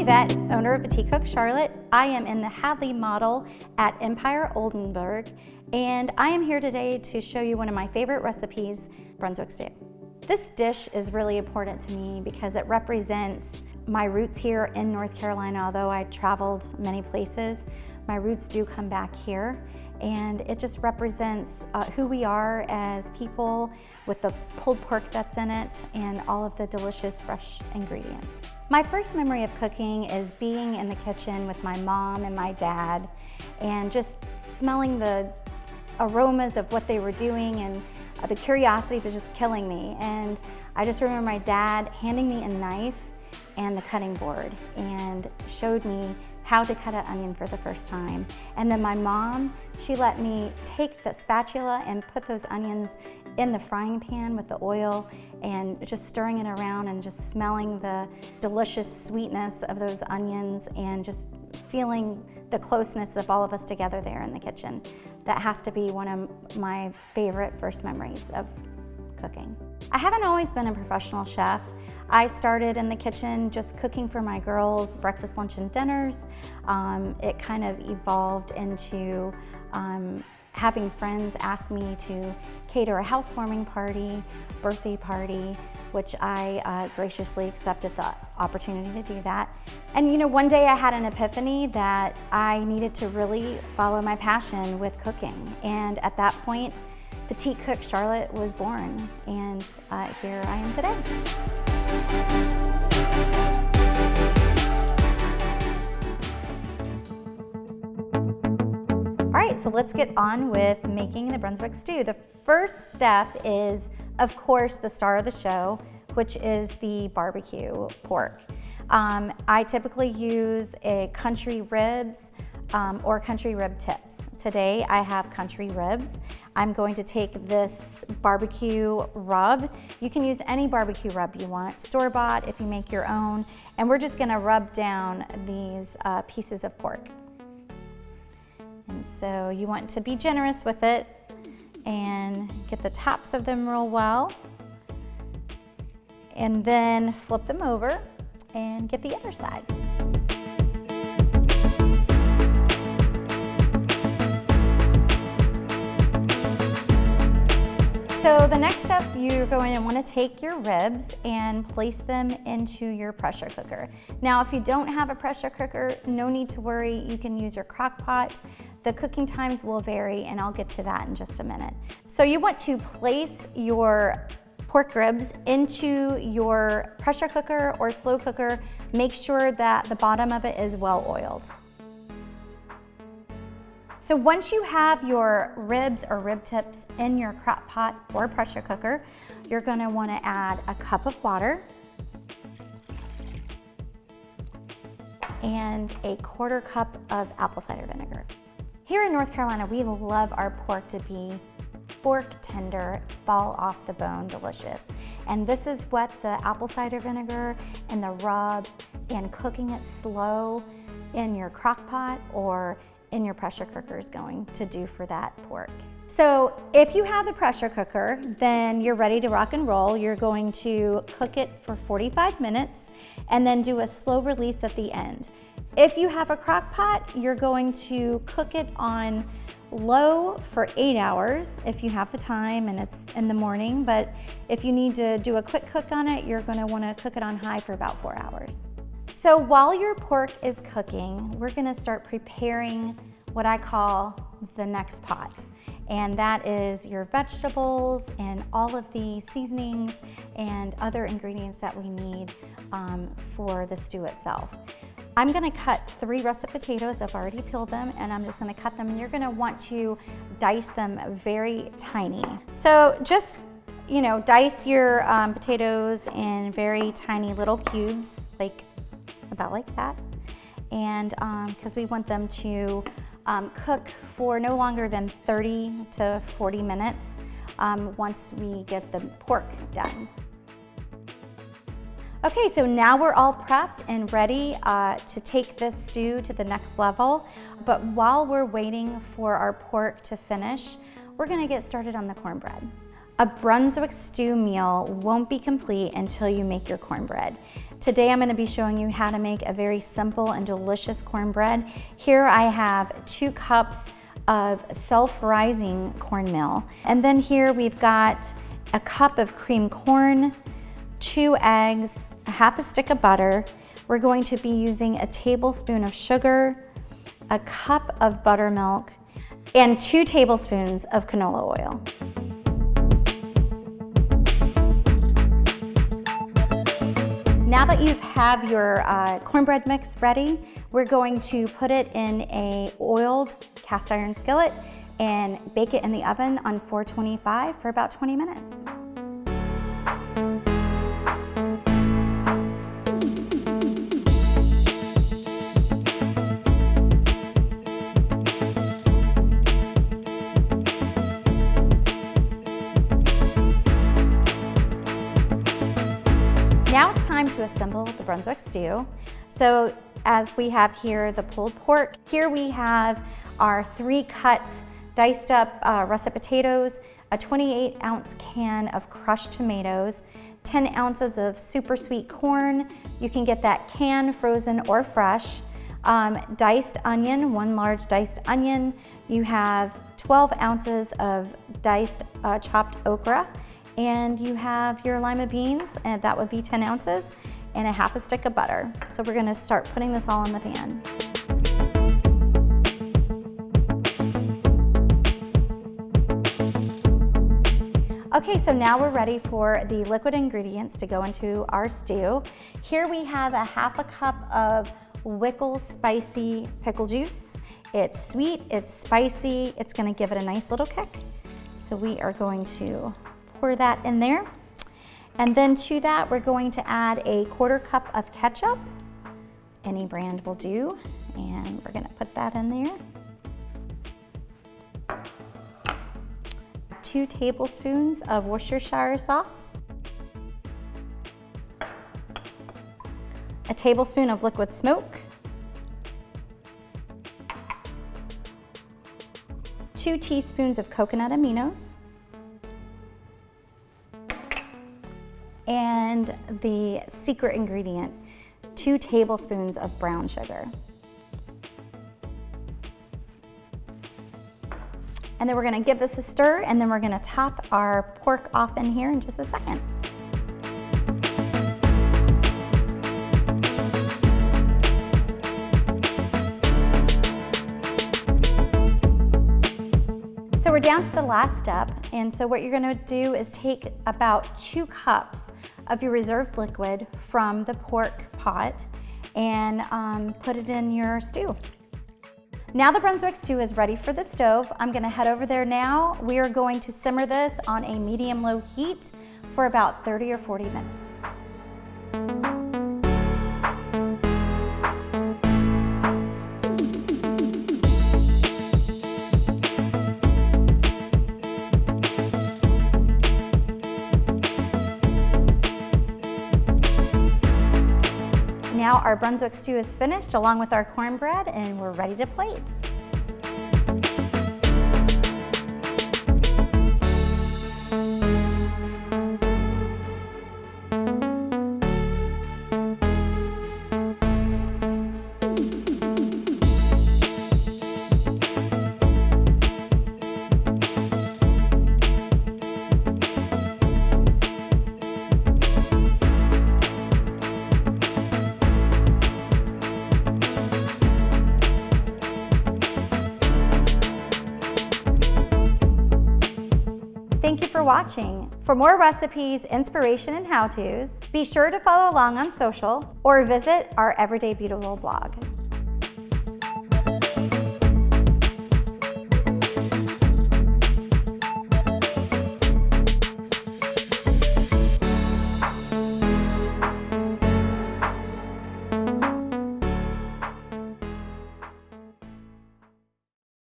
Yvette, owner of Petite Cook Charlotte. I am in the Hadley model at Empire Oldenburg, and I am here today to show you one of my favorite recipes, Brunswick stew. This dish is really important to me because it represents my roots here in North Carolina. Although I traveled many places, my roots do come back here, and it just represents who we are as people with the pulled pork that's in it and all of the delicious fresh ingredients. My first memory of cooking is being in the kitchen with my mom and my dad and just smelling the aromas of what they were doing, and the curiosity was just killing me. And I just remember my dad handing me a knife and the cutting board and showed me how to cut an onion for the first time. And then my mom, she let me take the spatula and put those onions in the frying pan with the oil and just stirring it around and just smelling the delicious sweetness of those onions and just feeling the closeness of all of us together there in the kitchen. That has to be one of my favorite first memories of cooking. I haven't always been a professional chef. I started in the kitchen just cooking for my girls breakfast, lunch, and dinners. It kind of evolved into having friends ask me to cater a housewarming party, birthday party, which I graciously accepted the opportunity to do that. And you know, one day I had an epiphany that I needed to really follow my passion with cooking. And at that point, Petite Cook Charlotte was born, and here I am today. All right, so let's get on with making the Brunswick stew. The first step is, of course, the star of the show, which is the barbecue pork. I typically use a country ribs or country rib tips. Today I have country ribs. I'm going to take this barbecue rub. You can use any barbecue rub you want, store-bought if you make your own, and we're just gonna rub down these pieces of pork. And so you want to be generous with it and get the tops of them real well, and then flip them over and get the other side. So the next step, you're going to want to take your ribs and place them into your pressure cooker. Now, if you don't have a pressure cooker, no need to worry. You can use your crock pot. The cooking times will vary, and I'll get to that in just a minute. So you want to place your pork ribs into your pressure cooker or slow cooker. Make sure that the bottom of it is well oiled. So once you have your ribs or rib tips in your crock pot or pressure cooker, you're going to want to add a cup of water and a 1/4 cup of apple cider vinegar. Here in North Carolina, we love our pork to be fork tender, fall off the bone delicious. And this is what the apple cider vinegar and the rub and cooking it slow in your crock pot or in your pressure cooker is going to do for that pork. So if you have the pressure cooker, then you're ready to rock and roll. You're going to cook it for 45 minutes and then do a slow release at the end. If you have a crock pot, you're going to cook it on low for 8 hours if you have the time and it's in the morning. But if you need to do a quick cook on it, you're going to want to cook it on high for about 4 hours. So while your pork is cooking, we're gonna start preparing what I call the next pot. And that is your vegetables and all of the seasonings and other ingredients that we need for the stew itself. I'm gonna cut 3 russet potatoes. I've already peeled them, and I'm just gonna cut them, and you're gonna want to dice them very tiny. So just, you know, dice your potatoes in very tiny little cubes, like about like that, and because we want them to cook for no longer than 30 to 40 minutes once we get the pork done. Okay, so now we're all prepped and ready to take this stew to the next level. But while we're waiting for our pork to finish, we're gonna get started on the cornbread. A Brunswick stew meal won't be complete until you make your cornbread. Today I'm going to be showing you how to make a very simple and delicious cornbread. Here I have 2 cups of self-rising cornmeal. And then here we've got a cup of cream corn, 2 eggs, a half a stick of butter. We're going to be using a tablespoon of sugar, a cup of buttermilk, and 2 tablespoons of canola oil. Now that you have your cornbread mix ready, we're going to put it in a oiled cast iron skillet and bake it in the oven on 425 for about 20 minutes. Now it's time to assemble the Brunswick stew. So as we have here the pulled pork, here we have our 3 cut diced up russet potatoes, a 28-ounce can of crushed tomatoes, 10 ounces of super sweet corn. You can get that can, frozen or fresh. Diced onion, 1 large diced onion. You have 12 ounces of diced chopped okra. And you have your lima beans, and that would be 10 ounces, and a half a stick of butter. So we're gonna start putting this all in the pan. Okay, so now we're ready for the liquid ingredients to go into our stew. Here we have a half a cup of Wickle spicy pickle juice. It's sweet, it's spicy, it's gonna give it a nice little kick. So we are going to pour that in there. And then to that, we're going to add a 1/4 cup of ketchup. Any brand will do. And we're gonna put that in there. 2 tablespoons of Worcestershire sauce. A tablespoon of liquid smoke. 2 teaspoons of coconut aminos. And the secret ingredient, 2 tablespoons of brown sugar. And then we're gonna give this a stir, and then we're gonna top our pork off in here in just a second. So we're down to the last step, and so what you're gonna do is take about 2 cups of your reserved liquid from the pork pot and put it in your stew. Now the Brunswick stew is ready for the stove. I'm gonna head over there now. We are going to simmer this on a medium-low heat for about 30 or 40 minutes. Now our Brunswick stew is finished along with our cornbread, and we're ready to plate. Thank you for watching. For more recipes, inspiration, and how-tos, be sure to follow along on social or visit our Everyday Beautiful blog.